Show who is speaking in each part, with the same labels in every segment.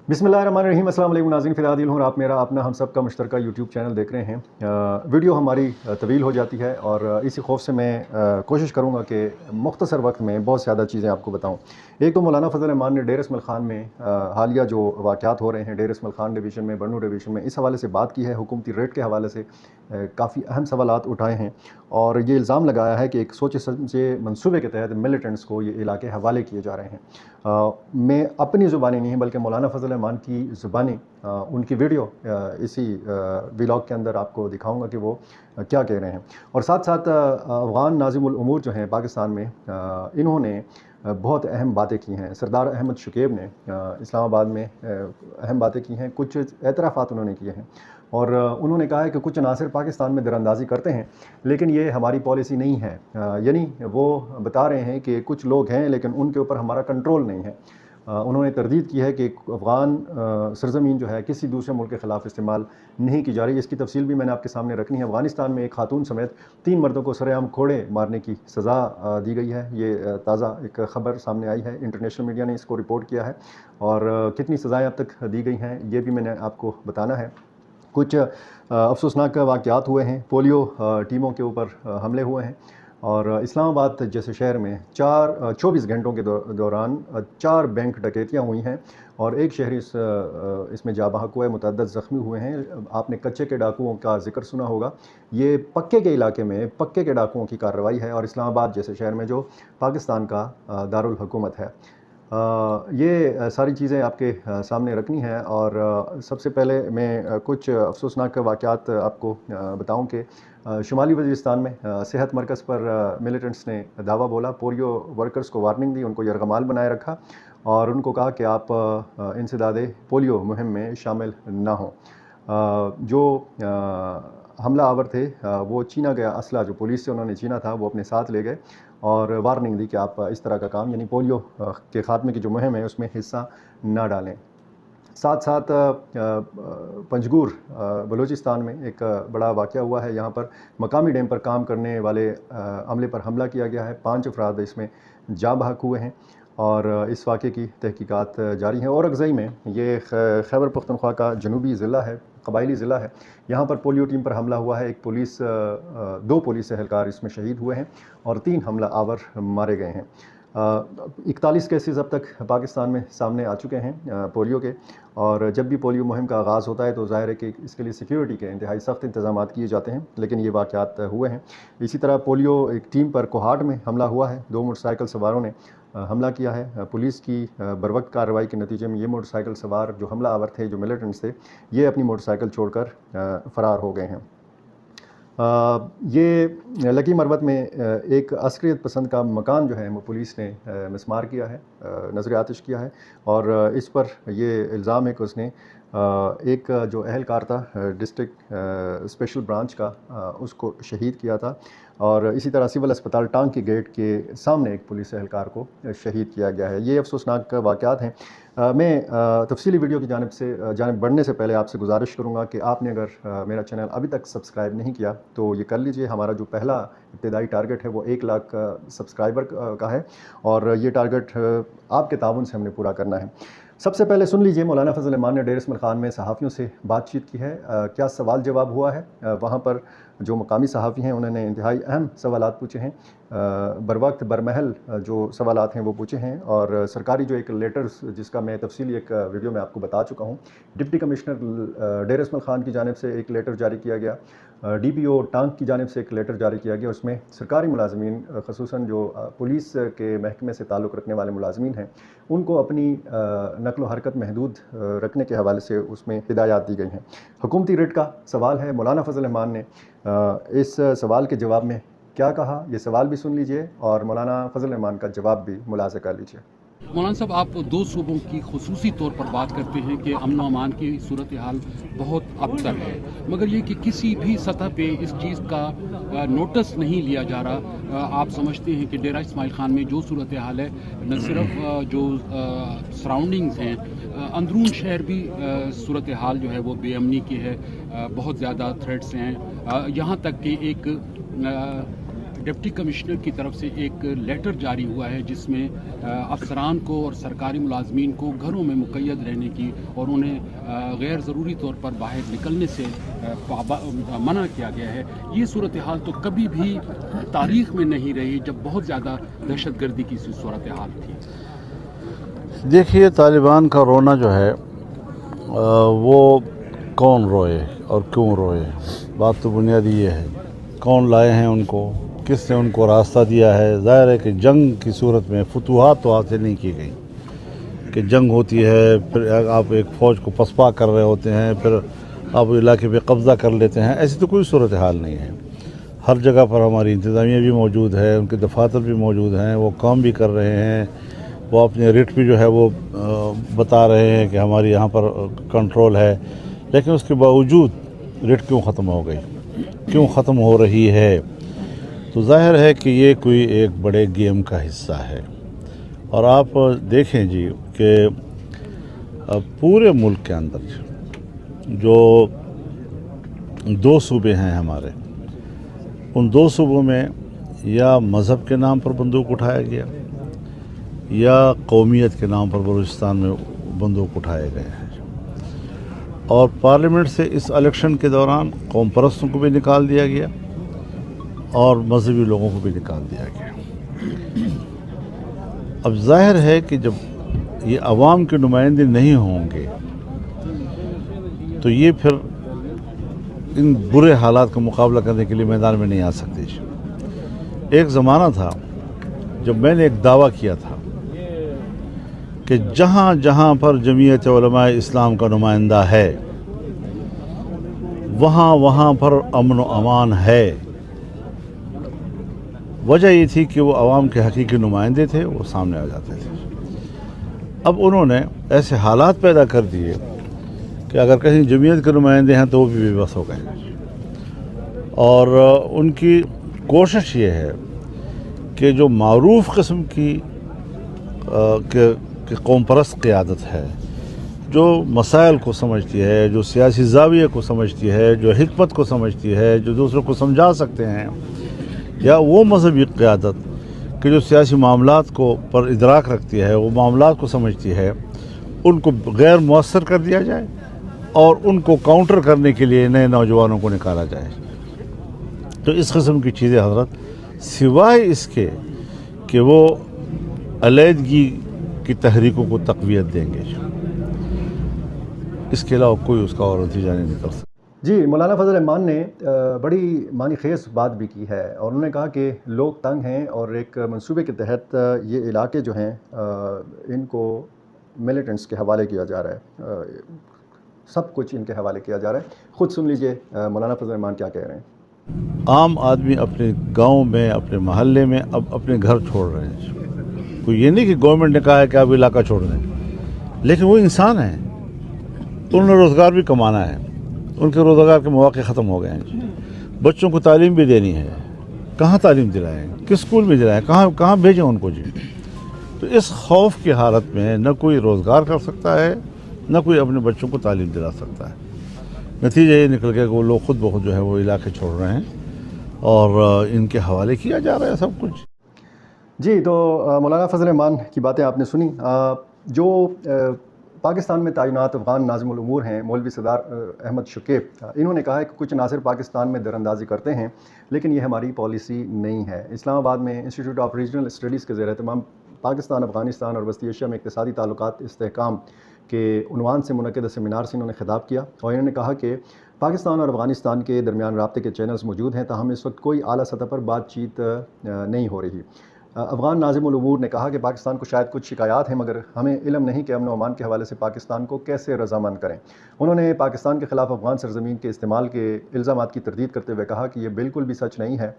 Speaker 1: बिस्मिल्लाहिर्रहमानिर्रहीम। अस्सलाम वालेकुम नाज़रीन, फ़िलहाल हूँ आप मेरा अपना हम सब का मुश्तरका यूट्यूब चैनल देख रहे हैं। वीडियो हमारी तवील हो जाती है और इसी खौफ से मैं कोशिश करूँगा कि मुख्तसर वक्त में बहुत ज़्यादा चीज़ें आपको बताऊँ। एक तो मौलाना फ़ज़ल रहमान ने डेर इसमाइल ख़ान में हालिया जो वाक़यात हो रहे हैं डेर इसमाइल ख़ान डिवीज़न में, बन्नू डिवीज़न में, इस हवाले से बात की है। हुकूमती रेट के हवाले से काफ़ी अहम सवालात उठाए हैं और ये इल्ज़ाम लगाया है कि एक सोचे समझे मंसूबे के तहत मिलिटेंट्स को ये इलाके हवाले किए जा रहे हैं। मैं अपनी ज़ुबानी नहीं बल्कि मौलाना फ़ज़ल रहमान की ज़ुबानी उनकी वीडियो इसी व्लॉग के अंदर आपको दिखाऊंगा कि वो क्या कह रहे हैं। और साथ साथ अफ़गान नाज़िमुल उमूर जो हैं पाकिस्तान में, इन्होंने बहुत अहम बातें की हैं। सरदार अहमद शुकेब ने इस्लामाबाद में अहम बातें की हैं, कुछ एतराफ़ात उन्होंने किए हैं और उन्होंने कहा है कि कुछ अनासर पाकिस्तान में दरअंदाज़ी करते हैं लेकिन ये हमारी पॉलिसी नहीं है। यानी वो बता रहे हैं कि कुछ लोग हैं लेकिन उनके ऊपर हमारा कंट्रोल नहीं है। उन्होंने तरदीद की है कि अफ़गान सरज़मीन जो है किसी दूसरे मुल्क के ख़िलाफ़ इस्तेमाल नहीं की जा रही। इसकी तफसील भी मैंने आपके सामने रखनी है। अफ़गानिस्तान में एक खातून समेत 3 मर्दों को सरेआम कोड़े मारने की सज़ा दी गई है। ये ताज़ा एक ख़बर सामने आई है, इंटरनेशनल मीडिया ने इसको रिपोर्ट किया है और कितनी सज़ाएँ अब तक दी गई हैं ये भी मैंने आपको बताना है। कुछ अफसोसनाक वाक़यात हुए हैं, पोलियो टीमों के ऊपर हमले हुए हैं और इस्लामाबाद जैसे शहर में 24 घंटों के दौरान 4 बैंक डकैतियाँ हुई हैं और एक शहरी इसमें जाँ बहक हुआ है, मुतअद्दिद ज़ख्मी हुए हैं। आपने कच्चे के डाकुओं का ज़िक्र सुना होगा, ये पक्के के इलाके में पक्के के डाकुओं की कार्रवाई है और इस्लामाबाद जैसे शहर में जो पाकिस्तान का दारुल हुकूमत है। ये सारी चीज़ें आपके सामने रखनी है और सबसे पहले मैं कुछ अफसोसनाक वाक़यात आपको बताऊं कि शुमाली वज़ीरिस्तान में सेहत मरकज़ पर मिलिटेंट्स ने दावा बोला, पोलियो वर्कर्स को वार्निंग दी, उनको यरगमाल बनाए रखा और उनको कहा कि आप इंसदादे पोलियो मुहिम में शामिल ना हों। जो हमला आवर थे वो छीना गया असला जो पुलिस से उन्होंने छीना था वो अपने साथ ले गए और वार्निंग दी कि आप इस तरह का काम यानी पोलियो के ख़ात्मे की जो मुहिम है उसमें हिस्सा ना डालें। साथ साथ पंजगूर बलूचिस्तान में एक बड़ा वाक़या हुआ है। यहाँ पर मकामी डैम पर काम करने वाले अमले पर हमला किया गया है। 5 अफराद इसमें जाँ बहक हुए हैं और इस वाक़े की तहकीकात जारी हैं। और अगज़ई में ये खैबर पख्तूनख्वा का जनूबी ज़िला है, कबायली ज़िला है, यहाँ पर पोलियो टीम पर हमला हुआ है। 2 पुलिस एहलकार इसमें शहीद हुए हैं और 3 हमला आवर मारे गए हैं। 41 केसेस अब तक पाकिस्तान में सामने आ चुके हैं पोलियो के और जब भी पोलियो मुहिम का आगाज़ होता है तो ज़ाहिर है कि इसके लिए सिक्योरिटी के इंतहाई सख्त इंतज़ामात किए जाते हैं, लेकिन ये वाक़यात हुए हैं। इसी तरह पोलियो एक टीम पर कोहाट में हमला हुआ है। 2 मोटरसाइकिल सवारों ने हमला किया है। पुलिस की बरवक्त कार्रवाई के नतीजे में ये मोटरसाइकिल सवार जो हमला आवर थे, जो मिलिटेंट्स थे, ये अपनी मोटरसाइकिल छोड़कर फ़रार हो गए हैं। ये लकी मरवत में एक अस्करियत पसंद का मकान जो है वो पुलिस ने मिसमार किया है, नज़र आतिश किया है और इस पर ये इल्ज़ाम है कि उसने एक जो अहलकार था डिस्ट्रिक्ट स्पेशल ब्रांच का उसको शहीद किया था और इसी तरह सिविल अस्पताल टांग की गेट के सामने एक पुलिस एहलकार को शहीद किया गया है। ये अफसोसनाक वाक़यात हैं। मैं तफसीली वीडियो की जानिब बढ़ने से पहले आपसे गुजारिश करूँगा कि आपने अगर मेरा चैनल अभी तक सब्सक्राइब नहीं किया तो ये कर लीजिए। हमारा जो पहला इब्तिदाई टारगेट है वो 1 लाख सब्सक्राइबर का है और ये टारगेट आपके ताउन से हमने पूरा करना है। सबसे पहले सुन लीजिए, मौलाना फ़ज़ल रहमान ने डेर इसमाइल ख़ान में सहाफ़ियों से बातचीत की है। क्या सवाल जवाब हुआ है। वहाँ पर जो मकामी सहाफ़ी हैं उन्होंने इंतहाई अहम सवालात पूछे हैं, बरवक्त बरमहल जो सवालात हैं वो पूछे हैं और सरकारी जो एक लेटर जिसका मैं तफसीली एक वीडियो में आपको बता चुका हूँ, deputy commissioner der Ismail Khan की जानिब से एक लेटर जारी किया गया, DPO टांग की जानिब से एक लेटर जारी किया गया। उसमें सरकारी मुलाजमीन ख़ुसूसन जो पुलिस के महकमे से ताल्लुक़ रखने वाले मुलाजमीन हैं उनको अपनी नक़्ल व हरकत महदूद रखने के हवाले से उसमें हिदायत दी गई हैं। हुकूमती रेट का सवाल है। मौलाना फ़ज़ल रहमान ने इस सवाल के जवाब में क्या कहा, ये सवाल भी सुन लीजिए और मौलाना फ़ज़ल रहमान का जवाब भी मुलाज़ा कर लीजिए।
Speaker 2: मौलाना साहब, आप 2 सूबों की खुसूसी तौर पर बात करते हैं कि अमन व अमान की सूरत हाल बहुत अबतर है, मगर ये कि किसी भी सतह पे इस चीज़ का नोटिस नहीं लिया जा रहा। आप समझते हैं कि डेरा इस्माइल ख़ान में जो सूरत हाल है, न सिर्फ जो सराउंडिंग्स हैं, अंदरून शहर भी सूरत हाल जो है वो बेअमनी की है, बहुत ज़्यादा थ्रेट्स हैं। यहाँ तक कि एक डिप्टी कमिश्नर की तरफ से एक लेटर जारी हुआ है जिसमें अफसरान को और सरकारी मुलाजमीन को घरों में मुक़य्यद रहने की और उन्हें गैर ज़रूरी तौर पर बाहर निकलने से मना किया गया है। ये सूरत हाल तो कभी भी तारीख़ में नहीं रही जब बहुत ज़्यादा दहशतगर्दी की सूरत हाल थी।
Speaker 3: देखिए, तालिबान का रोना जो है वो कौन रोए और क्यों रोए, बात तो बुनियादी ये है, कौन लाए हैं उनको, किसने उनको रास्ता दिया है। ज़ाहिर है कि जंग की सूरत में फतूहात तो हासिल नहीं की गई कि जंग होती है, फिर आप एक फ़ौज को पसपा कर रहे होते हैं, फिर आप इलाके पे कब्ज़ा कर लेते हैं। ऐसी तो कोई सूरत हाल नहीं है। हर जगह पर हमारी इंतज़ामिया भी मौजूद है, उनके दफातर भी मौजूद हैं, वो काम भी कर रहे हैं, वो अपने रेट भी जो है वो बता रहे हैं कि हमारी यहाँ पर कंट्रोल है। लेकिन उसके बावजूद रेट क्यों ख़त्म हो गई, क्यों ख़त्म हो रही है, तो ज़ाहिर है कि ये कोई एक बड़े गेम का हिस्सा है। और आप देखें जी कि पूरे मुल्क के अंदर जो 2 सूबे हैं हमारे, उन 2 सूबों में या मज़हब के नाम पर बंदूक उठाया गया या कौमियत के नाम पर बलूचिस्तान में बंदूक उठाए गए हैं। और पार्लियामेंट से इस इलेक्शन के दौरान कौम परस्तों को भी निकाल दिया गया और मजहबी लोगों को भी निकाल दिया गया। अब जाहिर है कि जब ये अवाम के नुमाइंदे नहीं होंगे तो ये फिर इन बुरे हालात का मुकाबला करने के लिए मैदान में नहीं आ सकते। एक ज़माना था जब मैंने एक दावा किया था कि जहाँ जहाँ पर जमीयत उलमा इस्लाम का नुमाइंदा है वहाँ वहाँ पर अमन व अमान है। वजह ये थी कि वो अवाम के हकीकी नुमाइंदे थे, वो सामने आ जाते थे। अब उन्होंने ऐसे हालात पैदा कर दिए कि अगर कहीं जमीयत के नुमाइंदे हैं तो वो भी बेबस हो गए। और उनकी कोशिश ये है कि जो मारूफ किस्म की कौम परस्त क़यादत है, जो मसाइल को समझती है, जो सियासी ज़ाविये को समझती है, जो हिकमत को समझती है, जो दूसरों को समझा सकते हैं, या वो मजहबी क़यादत कि जो सियासी मामलात को पर इदराक रखती है, वो मामलात को समझती है, उनको गैर मुअस्सर कर दिया जाए और उनको काउंटर करने के लिए नए नौजवानों को निकाला जाए। तो इस किस्म की चीज़ें हज़रत सिवाय इसके कि वो अलहदगी की तहरीकों को तक़वियत देंगे, इसके अलावा कोई उसका और नतीजा नहीं निकल सकता।
Speaker 1: जी, मौलाना फजल रहमान ने बड़ी मानी खेज़ बात भी की है और उन्होंने कहा कि लोग तंग हैं और एक मंसूबे के तहत ये इलाके जो हैं इनको मिलिटेंट्स के हवाले किया जा रहा है, सब कुछ इनके हवाले किया जा रहा है। ख़ुद सुन लीजिए मौलाना फजल रहमान क्या कह रहे हैं।
Speaker 3: आम आदमी अपने गांव में, अपने महल्ले में अब अपने घर छोड़ रहे हैं। कोई ये नहीं कि गवर्नमेंट ने कहा है कि आप इलाका छोड़ दें, लेकिन वो इंसान हैं, उन्होंने रोज़गार भी कमाना है, उनके रोज़गार के मौके ख़त्म हो गए हैं। बच्चों को तालीम भी देनी है, कहाँ तालीम दिलाएं, किस स्कूल में दिलाएं, कहाँ भेजें उनको जी। तो इस खौफ की हालत में न कोई रोज़गार कर सकता है, न कोई अपने बच्चों को तालीम दिला सकता है। नतीजा ये निकल गया कि वो लोग खुद ब खुद जो है वो इलाके छोड़ रहे हैं और इनके हवाले किया जा रहा है सब कुछ।
Speaker 1: जी, तो मौलाना फजल रहमान की बातें आपने सुनी। जो पाकिस्तान में तैनात अफ़गान नाज़िमुल उमूर हैं मौलवी सरदार अहमद शुकेब, इन्होंने कहा है कि कुछ नासिर पाकिस्तान में दरअंदाज़ी करते हैं, लेकिन ये हमारी पॉलिसी नहीं है। इस्लामाबाद में इंस्टीट्यूट ऑफ रीजनल स्टडीज़ के ज़ेर एहतमाम पाकिस्तान, अफ़गानिस्तान और वस्ती एशिया में इक़्तिसादी ताल्लुकात इस्तेहकाम के उन्वान से मुनक़िद सेमिनार से इन्होंने खिताब किया और इन्होंने कहा कि पाकिस्तान और अफ़गानिस्तान के दरमियान राब्ते के चैनल्स मौजूद हैं, ताहम इस वक्त कोई आला सतह पर बातचीत नहीं हो रही। अफ़गान नाज़िमुल उमूर ने कहा कि पाकिस्तान को शायद कुछ शिकायत हैं, मगर हमें इल्म नहीं कि अमन व अमान के हवाले से पाकिस्तान को कैसे रज़ामंद करें। उन्होंने पाकिस्तान के ख़िलाफ़ अफ़गान सरज़मीन के इस्तेमाल के इल्ज़ामात की तरदीद करते हुए कहा कि ये बिल्कुल भी सच नहीं है,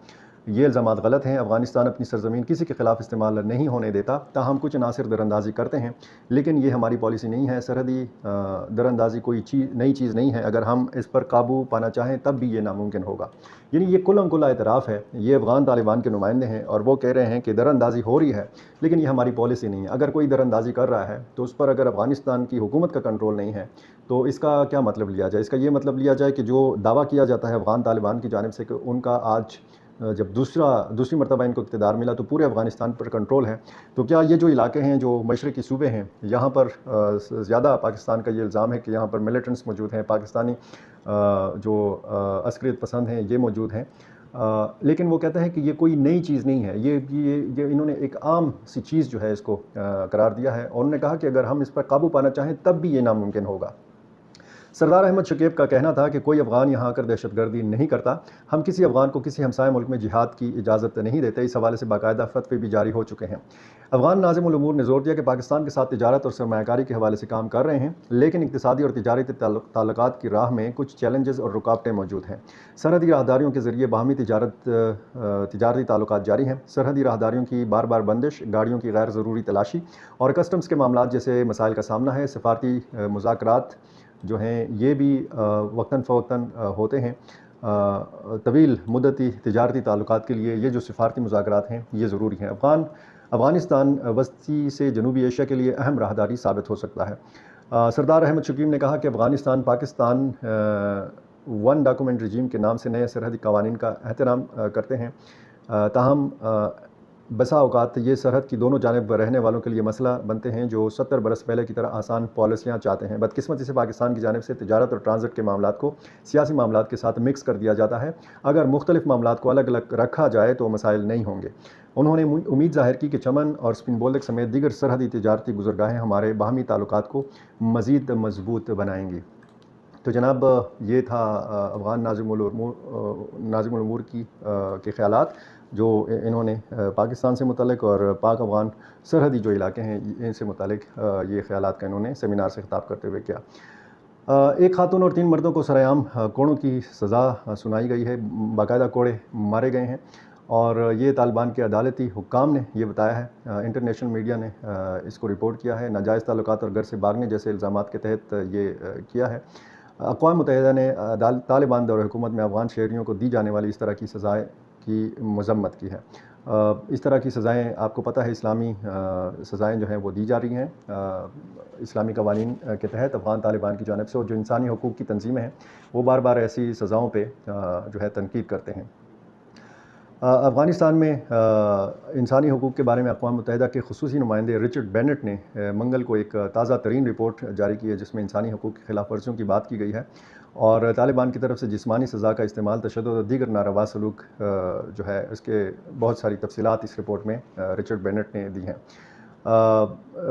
Speaker 1: ये इल्ज़ामात गलत हैं। अफ़गानिस्तान अपनी सरज़मीन किसी के ख़िलाफ़ इस्तेमाल नहीं होने देता, ताहम कुछ नासिर दरअंदाज़ी करते हैं, लेकिन ये हमारी पॉलिसी नहीं है। सरहदी दरअंदाज़ी कोई नई चीज़ नहीं है, अगर हम इस पर काबू पाना चाहें तब भी ये नामुमकिन होगा। यानी ये कुल एतराफ़ है, ये अफ़गान तालिबान के नुमाइंदे हैं और वो कह रहे हैं कि दरअंदाज़ी हो रही है, लेकिन ये हमारी पॉलिसी नहीं है। अगर कोई दरअंदाज़ी कर रहा है तो उस पर अगर अफ़गानिस्तान की हुकूमत का कंट्रोल नहीं है तो इसका क्या मतलब लिया जाए? इसका ये मतलब लिया जाए कि जो दावा किया जाता है अफ़गान तालिबान की जानिब से कि उनका आज जब दूसरी मरतबा इनको इक़्तिदार मिला तो पूरे अफ़गानिस्तान पर कंट्रोल है। तो क्या ये जो इलाके हैं, जो मशरक़ी सूबे हैं, यहाँ पर ज़्यादा पाकिस्तान का ये इल्ज़ाम है कि यहाँ पर मिलिटेंट्स मौजूद हैं, पाकिस्तानी जो अस्करियत पसंद हैं ये मौजूद हैं। लेकिन वो कहते हैं कि ये कोई नई चीज़ नहीं है, ये इन्होंने एक आम सी चीज़ जो है इसको करार दिया है, और उन्होंने कहा कि अगर हम इस पर काबू पाना चाहें तब भी ये नामुमकिन होगा। सरदार अहमद शकीब का कहना था कि कोई अफ़गान यहाँ आकर दहशतगर्दी नहीं करता, हम किसी अफ़गान को किसी हमसाया मुल्क में जिहाद की इजाज़त नहीं देते। इस हवाले से बाकायदा फतवे भी जारी हो चुके हैं। अफ़गान नाज़िम उल उमूर ने जोर दिया कि पाकिस्तान के साथ तिजारत और सरमायाकारी के हवाले से काम कर रहे हैं, लेकिन इक़्तिसादी और तिजारती ताल्लुकात की राह में कुछ चैलेंजेस और रुकावटें मौजूद हैं। सरहदी राहदारियों के ज़रिए बाहमी तिजारती ताल्लुकात जारी हैं। सरहदी राहदारियों की बार बार बंदिश, गाड़ियों की गैर ज़रूरी तलाशी और कस्टम्स के मामलात जैसे मसाइल का सामना है। सफारती मुज़ाकरात जो हैं ये भी वक्तन फ़वक्तन होते हैं। तवील मुद्दती तिजारती ताल्लुकात के लिए ये जो सफारती मुज़ाकरात हैं ये ज़रूरी हैं। अफ़गानिस्तान वस्ती से जनूबी एशिया के लिए अहम राहदारी साबित हो सकता है। सरदार अहमद शकीब ने कहा कि अफ़गानिस्तान पाकिस्तान वन डॉक्यूमेंट रजीम के नाम से नए सरहदी कवानीन का एहतराम करते हैं। ताहम बसा औकात ये सरहद की दोनों जानिब रहने वालों के लिए मसला बनते हैं, जो 70 बरस पहले की तरह आसान पॉलिसियाँ चाहते हैं। बदकिस्मती से पाकिस्तान की जानिब से तिजारत और ट्रांजिट के मामलात को सियासी मामलात के साथ मिक्स कर दिया जाता है। अगर मुख्तलिफ मामलात को अलग अलग रखा जाए तो मसाइल नहीं होंगे। उन्होंने उम्मीद ज़ाहिर की कि चमन और स्पिन बोल्डक समेत दीगर सरहदी तिजारती गुज़रगाहें हमारे बाहमी ताल्लुकात को मज़ीद मजबूत बनाएंगी। तो जनाब ये था अफ़गान नाज़िम उल उमूर के ख़यालात जो इन्होंने पाकिस्तान से मुतल्लिक़ और पाक अफ़गान सरहदी जो इलाके हैं इनसे मुतल्लिक़ ये ख़यालात का इन्होंने सेमिनार से ख़िताब करते हुए किया। एक खातून और 3 मर्दों को सरेआम कोड़ों की सज़ा सुनाई गई है, बाकायदा कोड़े मारे गए हैं, और ये तालिबान के अदालती हुक्काम ने ये बताया है। इंटरनेशनल मीडिया ने इसको रिपोर्ट किया है। नाजायज़ ताल्लुकात और घर से भागने जैसे इल्ज़ामात के तहत ये किया है। अक़वाम मुत्तहिदा ने तालिबान दौर हुकूमत में अफ़गान शहरियों को दी जाने वाली इस तरह की सज़ाएँ की मज़म्मत की है। इस तरह की सज़ाएँ आपको पता है इस्लामी सज़ाएँ जो हैं वो दी जा रही हैं इस्लामी कवानीन के तहत अफ़गान तालिबान की जानिब से, और जो इंसानी हकूक़ की तंजीमें हैं वो बार बार ऐसी सज़ाओं पे जो है तनकीद करते हैं। अफ़गानिस्तान में इंसानी हकूक़ के बारे में अक़वाम मुत्तहिदा के ख़ुसूसी नुमाइंदे रिचर्ड बेनेट ने मंगल को एक ताज़ा तरीन रिपोर्ट जारी की है, जिसमें इंसानी हकूक़ की खिलाफ़ वर्जियों की बात की गई है, और तालिबान की तरफ से जिस्मानी सज़ा का इस्तेमाल, तशद्दुद और दीगर नारवा सलूक जो है इसके बहुत सारी तफसीलात इस रिपोर्ट में रिचर्ड बेनेट ने दी हैं।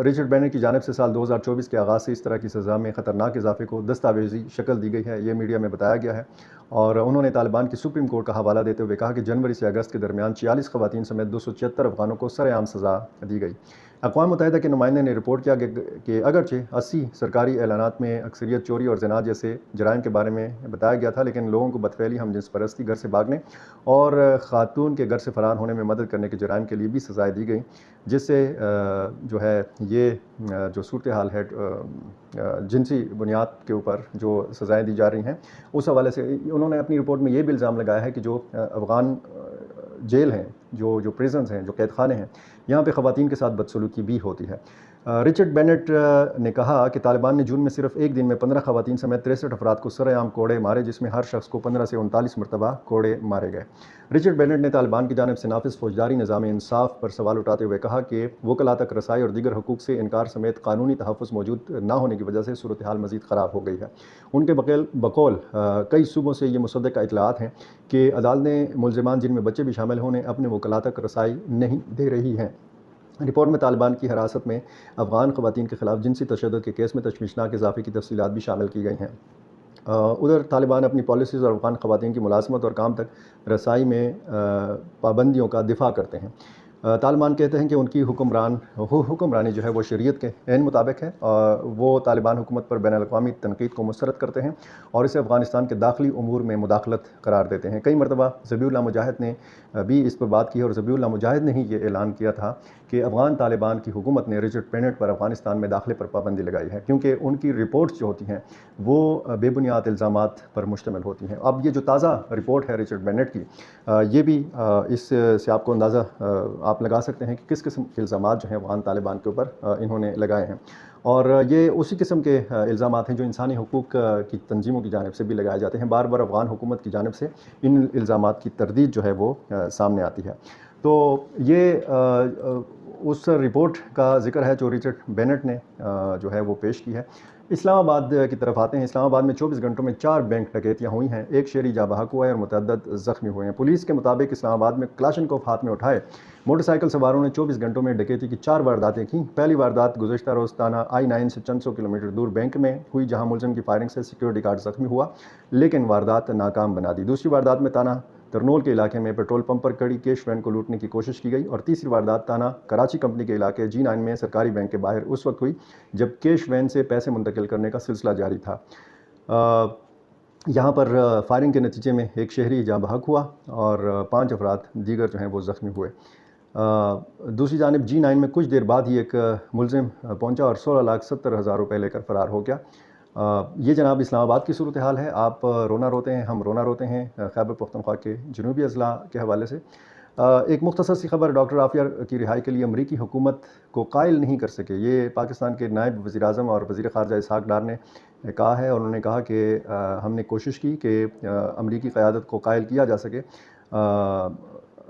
Speaker 1: रिचर्ड बेनेट की जानिब से साल 2024 के आगाज़ से इस तरह की सज़ा में ख़तरनाक इजाफे को दस्तावेज़ी शक्ल दी गई है, ये मीडिया में बताया गया है। और उन्होंने तालिबान की सुप्रीम कोर्ट का हवाला देते हुए कहा कि जनवरी से अगस्त के दरमियान 46 ख़वातीन समेत 276 अफ़गानों को सरेआम सज़ा दी गई। अक़वाम मुत्तहिदा के नुमाइंदे ने रिपोर्ट किया कि अगरचे 80 सरकारी ऐलानात में अक्सरियत चोरी और ज़िना जैसे जराइम के बारे में बताया गया था, लेकिन लोगों को बदफैली, हमजिन्स परस्ती, घर से भागने और ख़ातून के घर से फ़रार होने में मदद करने के जराइम के लिए भी सज़ाएँ दी गई, जिससे जो है ये जो सूरत हाल है जिनसी बुनियाद के ऊपर जो सज़ाएँ दी जा रही हैं उस हवाले से उन्होंने अपनी रिपोर्ट में ये भी इल्ज़ाम लगाया है कि जो अफ़गान जेल हैं, जो प्रिजन्स हैं, जो कैद खाने हैं, यहाँ पे ख़वातीन के साथ बदसलूकी भी होती है। रिचर्ड बेनेट ने कहा कि तालिबान ने जून में सिर्फ एक दिन में 15 ख़वातीन समेत 63 अफराद को सरेआम कोड़े मारे, जिसमें हर शख्स को 15 से 39 मरतबा कोड़े मारे गए। रिचर्ड बेनेट ने तालिबान की जानिब से नाफिज फौजदारी निज़ाम इंसाफ पर सवाल उठाते हुए कहा कि वकला तक रसाई और दीगर हकूक़ से इनकार समेत कानूनी तहफ़्फ़ुज़ मौजूद न होने की वजह से सूरत हाल मज़ीद ख़राब हो गई है। उनके बकौल कई सूबों से ये मुसद्दक़ इतलात हैं कि अदालतें मुलज़िमान जिनमें बच्चे भी शामिल होने अपने वकला तक रसाई नहीं दे रही हैं। रिपोर्ट में तालिबान की हिरासत में अफ़गान ख़वातीन के ख़िलाफ़ जिनसी तशद्दुद के केस में तशवीशनाक इजाफ़े की तफसीलात भी शामिल की गई हैं। उधर तालिबान अपनी पॉलिसीज़ और अफ़गान ख़वातीन की मुलाज़मत और काम तक रसाई में पाबंदियों का दिफा करते हैं। तालिबान कहते हैं कि उनकी हुक्मरानी जो है वो शरीयत के ऐन मुताबिक है, और वो तालिबान हुकूमत पर बैनुल-अक़वामी तनक़ीद को मुस्तरद करते हैं और इसे अफ़गानिस्तान के दाखिली उमूर में मुदाखलत करार देते हैं। कई मरतबा ज़बीहुल्लाह मुजाहिद ने भी इस पर बात की है, और ज़बीहुल्लाह मुजाहिद ने ही ये ऐलान किया था کہ افغان طالبان کی حکومت نے رچرڈ بینٹ پر افغانستان میں داخلے پر پابندی لگائی ہے، کیونکہ ان کی رپورٹس جو ہوتی ہیں وہ بے بنیاد الزامات پر مشتمل ہوتی ہیں۔ اب یہ جو تازہ رپورٹ ہے رچرڈ بینٹ کی، یہ بھی اس سے آپ کو اندازہ آپ لگا سکتے ہیں کہ کس قسم کے الزامات جو ہیں افغان طالبان کے اوپر انہوں نے لگائے ہیں، اور یہ اسی قسم کے الزامات ہیں جو انسانی حقوق کی تنظیموں کی جانب سے بھی لگائے جاتے ہیں۔ بار بار افغان حکومت کی جانب سے ان الزامات کی تردید جو ہے وہ سامنے آتی ہے۔ تو یہ اس رپورٹ کا ذکر ہے جو رچرڈ بینٹ نے جو ہے وہ پیش کی ہے۔ اسلام آباد کی طرف آتے ہیں۔ اسلام آباد میں 24 گھنٹوں میں 4 بینک ڈکیتیاں ہوئی ہیں، ایک شہری جاں بحق ہوا ہے اور متعدد زخمی ہوئے ہیں۔ پولیس کے مطابق اسلام آباد میں کلاشنکوف ہاتھ میں اٹھائے موٹر سائیکل سواروں نے 24 گھنٹوں میں ڈکیتی کی 4 وارداتیں کیں۔ پہلی واردات گزشتہ روز تانہ I-9 سے چند سو کلومیٹر دور بینک میں ہوئی، جہاں ملزم کی فائرنگ سے سیکیورٹی گارڈ زخمی ہوا لیکن واردات ناکام بنا دی۔ دوسری واردات میں تانہ ترنول کے علاقے میں پیٹرول پمپ پر کڑی کیش وین کو لوٹنے کی کوشش کی گئی، اور تیسری واردات تانہ کراچی کمپنی کے علاقے G9 میں سرکاری بینک کے باہر اس وقت ہوئی جب کیش وین سے پیسے منتقل کرنے کا سلسلہ جاری تھا۔ یہاں پر فائرنگ کے نتیجے میں ایک شہری جاں بحق ہوا اور 5 افراد دیگر جو ہیں وہ زخمی ہوئے۔ دوسری جانب G9 میں کچھ دیر بعد ہی ایک ملزم پہنچا اور 16,70,000 روپے لے کر فرار ہو گیا۔ یہ جناب اسلام آباد کی صورتحال ہے۔ آپ رونا روتے ہیں، ہم رونا روتے ہیں خیبر پختونخوا کے جنوبی اضلاع کے حوالے سے۔ ایک مختصر سی خبر، ڈاکٹر عافیہ کی رہائی کے لیے امریکی حکومت کو قائل نہیں کر سکے، یہ پاکستان کے نائب وزیر اعظم اور وزیر خارجہ اسحاق ڈار نے کہا ہے، اور انہوں نے کہا کہ ہم نے کوشش کی کہ امریکی قیادت کو قائل کیا جا سکے۔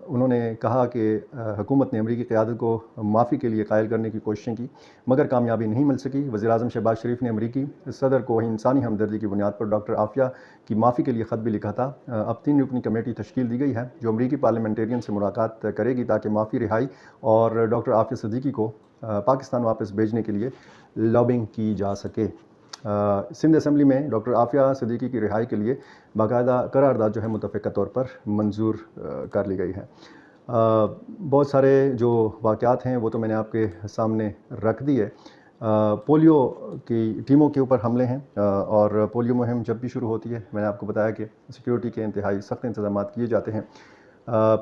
Speaker 1: انہوں نے کہا کہ حکومت نے امریکی قیادت کو معافی کے لیے قائل کرنے کی کوششیں کی مگر کامیابی نہیں مل سکی۔ وزیر اعظم شہباز شریف نے امریکی صدر کو انسانی ہمدردی کی بنیاد پر ڈاکٹر عافیہ کی معافی کے لیے خط بھی لکھا تھا۔ اب 3 رکنی کمیٹی تشکیل دی گئی ہے جو امریکی پارلیمنٹیرین سے ملاقات کرے گی تاکہ معافی، رہائی اور ڈاکٹر عافیہ صدیقی کو پاکستان واپس بھیجنے کے لیے لابنگ کی جا سکے۔ سندھ اسمبلی میں ڈاکٹر عافیہ صدیقی کی رہائی کے لیے باقاعدہ قرارداد جو ہے متفقہ طور پر منظور کر لی گئی ہے۔ بہت سارے جو واقعات ہیں وہ تو میں نے آپ کے سامنے رکھ دیے۔ پولیو کی ٹیموں کے اوپر حملے ہیں اور پولیو مہم جب بھی شروع ہوتی ہے میں نے آپ کو بتایا کہ سیکیورٹی کے انتہائی سخت انتظامات کیے جاتے ہیں۔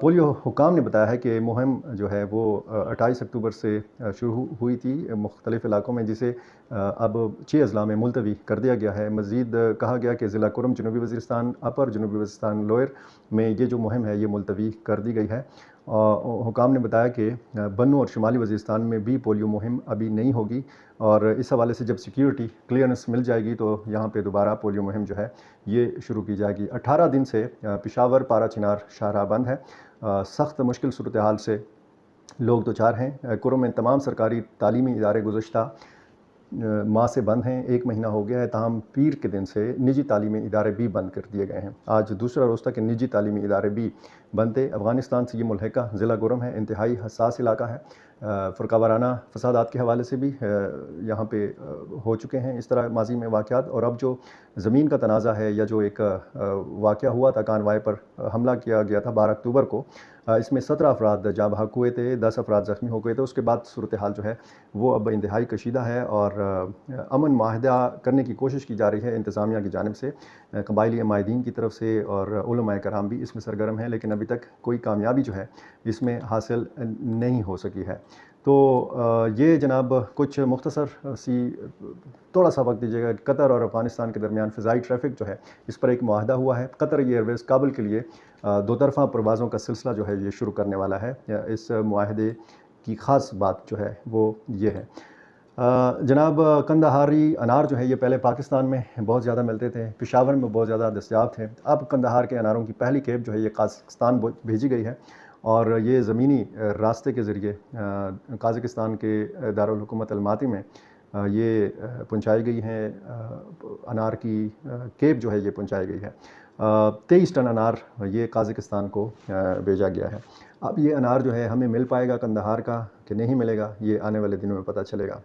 Speaker 1: پولیو حکام نے بتایا ہے کہ مہم جو ہے وہ 28 اکتوبر سے شروع ہوئی تھی مختلف علاقوں میں، جسے اب 6 اضلاع میں ملتوی کر دیا گیا ہے۔ مزید کہا گیا کہ ضلع کرم جنوبی وزیرستان، اپر جنوبی وزیرستان، لوئر میں یہ جو مہم ہے یہ ملتوی کر دی گئی ہے۔ حکام نے بتایا کہ بنو اور شمالی وزیرستان میں بھی پولیو مہم ابھی نہیں ہوگی، اور اس حوالے سے جب سیکیورٹی کلیئرنس مل جائے گی تو یہاں پہ دوبارہ پولیو مہم جو ہے یہ شروع کی جائے گی۔ 18 دن سے پشاور پارا چنار شاہراہ بند ہے۔ سخت مشکل صورتحال سے لوگ دوچار ہیں۔ کرم میں تمام سرکاری تعلیمی ادارے گزشتہ ماہ سے بند ہیں، 1 مہینہ ہو گیا ہے، تاہم پیر کے دن سے نجی تعلیمی ادارے بھی بند کر دیے گئے ہیں۔ آج دوسرا روز تھا کہ نجی تعلیمی ادارے بھی بند تھے۔ افغانستان سے یہ ملحقہ ضلع گرم ہے، انتہائی حساس علاقہ ہے۔ فرقہ وارانہ فسادات کے حوالے سے بھی یہاں پہ ہو چکے ہیں اس طرح ماضی میں واقعات، اور اب جو زمین کا تنازع ہے یا جو ایک واقعہ ہوا تھا کانوائے پر حملہ کیا گیا تھا 12 اکتوبر کو، اس میں 17 افراد جاں بحق ہوئے تھے، 10 افراد زخمی ہو گئے تھے۔ اس کے بعد صورتحال جو ہے وہ اب انتہائی کشیدہ ہے اور امن معاہدہ کرنے کی کوشش کی جا رہی ہے انتظامیہ کی جانب سے، قبائلی عمائدین کی طرف سے، اور علماء کرام بھی اس میں سرگرم ہیں، لیکن ابھی تک کوئی کامیابی جو ہے اس میں حاصل نہیں ہو سکی ہے۔ تو یہ جناب کچھ مختصر سی تھوڑا سا وقت دیجیے گا۔ قطر اور افغانستان کے درمیان فضائی ٹریفک جو ہے اس پر ایک معاہدہ ہوا ہے۔ قطر ایئر ویز کابل کے لیے 2 طرفہ پروازوں کا سلسلہ جو ہے یہ شروع کرنے والا ہے۔ اس معاہدے کی خاص بات جو ہے وہ یہ ہے۔ جناب قندہاری انار جو ہے یہ پہلے پاکستان میں بہت زیادہ ملتے تھے، پشاور میں بہت زیادہ دستیاب تھے۔ اب قندہار کے اناروں کی پہلی کھیپ جو ہے یہ قازقستان بھیجی گئی ہے، اور یہ زمینی راستے کے ذریعے قازقستان کے دارالحکومت الماتی میں یہ پہنچائی گئی ہیں۔ انار کی کیپ جو ہے یہ پہنچائی گئی ہے۔ 23 ٹن انار یہ قازقستان کو بھیجا گیا ہے۔ اب یہ انار جو ہے ہمیں مل پائے گا قندہار کا کہ نہیں ملے گا، یہ آنے والے دنوں میں پتہ چلے گا۔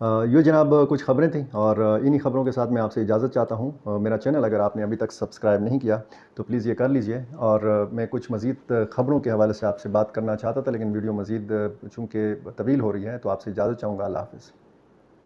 Speaker 1: یہ جناب کچھ خبریں تھیں، اور انہی خبروں کے ساتھ میں آپ سے اجازت چاہتا ہوں۔ میرا چینل اگر آپ نے ابھی تک سبسکرائب نہیں کیا تو پلیز یہ کر لیجئے، اور میں کچھ مزید خبروں کے حوالے سے آپ سے بات کرنا چاہتا تھا، لیکن ویڈیو مزید چونکہ طویل ہو رہی ہے تو آپ سے اجازت چاہوں گا۔ اللہ حافظ۔